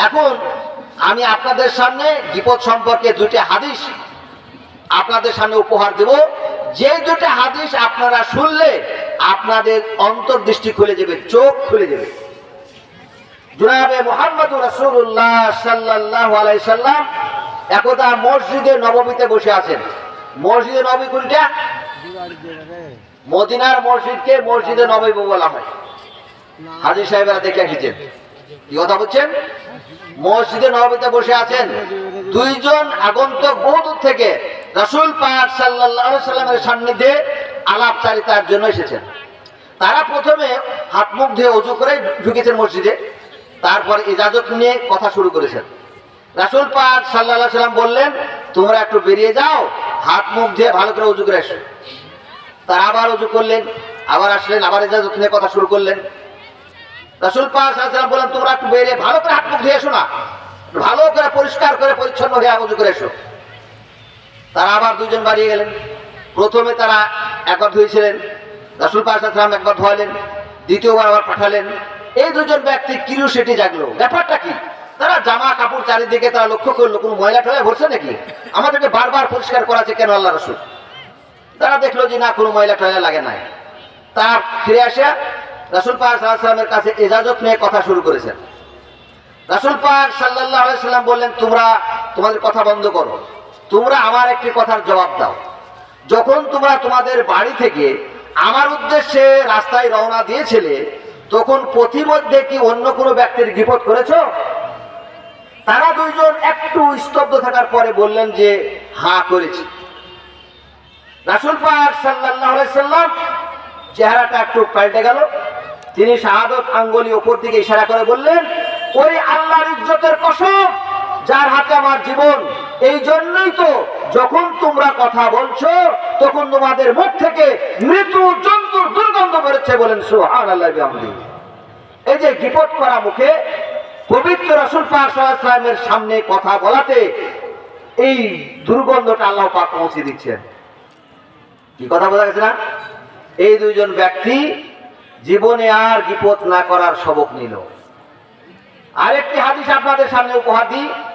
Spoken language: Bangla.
এখন আমি আপনাদের সামনে গীবত সম্পর্কে দুটি হাদিস আপনাদের সামনে উপহার দেব। যে দুটি হাদিস আপনারা শুনলে আপনাদের অন্তর্দৃষ্টি খুলে যাবে, চোখ খুলে যাবে। জনাবে মুহাম্মদুর রাসূলুল্লাহ সাল্লাল্লাহু আলাইহি সাল্লাম একদা মসজিদে নববীতে বসে আছেন। মসজিদে নববী কোনটা? মদিনার মসজিদকে মসজিদে নববী বলা হয়। হাজী সাহেবরা দেখে এসেছেন, কি কথা বলছেন? মসজিদে নববীতে বসে আছেন, দুইজন আগন্তুক বহু দূর থেকে রাসূল পাক সাল্লাল্লাহু আলাইহি সাল্লামের সান্নিধ্যে আলাপচারিতার জন্য এসেছেন। তারা প্রথমে হাত মুখ ধুয়ে ওযু করে ঢুকেছেন মসজিদে, তারপর ইজাজত নিয়ে কথা শুরু করেছেন। রাসূল পাক সাল্লাল্লাহু আলাইহি সাল্লাম বললেন, তোমরা একটু বেরিয়ে যাও, হাত মুখ ধুয়ে ভালো করে ওযু করে এসো। তারা আবার ওযু করলেন, আবার আসলেন, আবার ইজাজত নিয়ে কথা শুরু করলেন। রাসূল পাক সাল্লাল্লাহু আলাইহি সাল্লাম বললেন, তোমরা একটু বেরিয়ে ভালো করে হাত মুখ ধুয়ে এসো না, ভালো করে পরিষ্কার করে পরিচ্ছন্ন হয়ে ওযু করে এসো। তারা আবার দুইজন বাড়িয়ে গেলেন। প্রথমে তারা একবার ধুয়েছিলেন, রাসূল পাক সাল্লাল্লাহু আলাইহি সাল্লাম একবার ধোয়ালেন, দ্বিতীয়বার আবার পাঠালেন। এই দুজন ব্যক্তি কিউরিওসিটি জাগলো, ব্যাপারটা কি? তারা জামা কাপড় চারিদিকে তারা লক্ষ্য করলো, কোনো ময়লা টয়লা ভরছে নাকি, আমাদেরকে বারবার পরিষ্কার করাচ্ছে কেন আল্লাহ রাসূল? তারা দেখলো যে না, কোনো ময়লা টয়লা লাগে নাই। তারা ফিরে আসে রাসূল পাক সাল্লাল্লাহু আলাইহি সাল্লামের কাছে ইজাজত নিয়ে কথা শুরু করেছেন। রাসূল পাক সাল্লাল্লাহু আলাইহি সাল্লাম বললেন, তোমরা তোমাদের কথা বন্ধ করো, তোমরা আমার একটি কথার জবাব দাও। যখন তোমরা তোমাদের বাড়ি থেকে আমার উদ্দেশ্যে রাস্তায় রওনা দিয়েছিলে, তখন পথিমধ্যে কি অন্য কোনো ব্যক্তির গীবত করেছো? তারা দুইজন একটু স্তব্ধ থাকার পরে বললেন যে হ্যাঁ, করেছি। রাসূল পাক সাল্লাল্লাহু আলাইহি সাল্লাম চেহারাটা একটু পাল্টে গেল। তিনি শাহাদত আঙ্গুলি উপর দিকে ইশারা করে বললেন, ওই আল্লাহর ইজ্জতের কসম যার হাতে আমার জীবন, এই জন্যই তো যখন তোমরা কথা বলছো তখন তোমাদের মুখ থেকে মৃত্যু জন্তুর দুর্গন্ধ বেরোচ্ছে। বলেন সুবহানাল্লাহি ওয়া বিহামদিহি। এই যে গীবত করা মুখে পবিত্র রাসূল পাক সাল্লাল্লাহু আলাইহি ওয়াসাল্লামের সামনে কথা বলাতে এই দুর্গন্ধটা আল্লাহ পাক পৌঁছে দিচ্ছেন। কি কথা বোঝা গেছে না? এই দুইজন ব্যক্তি জীবনে আর গীবত না করার সবক নিল। আরেকটি হাদিস আপনাদের সামনে উপহার দিই।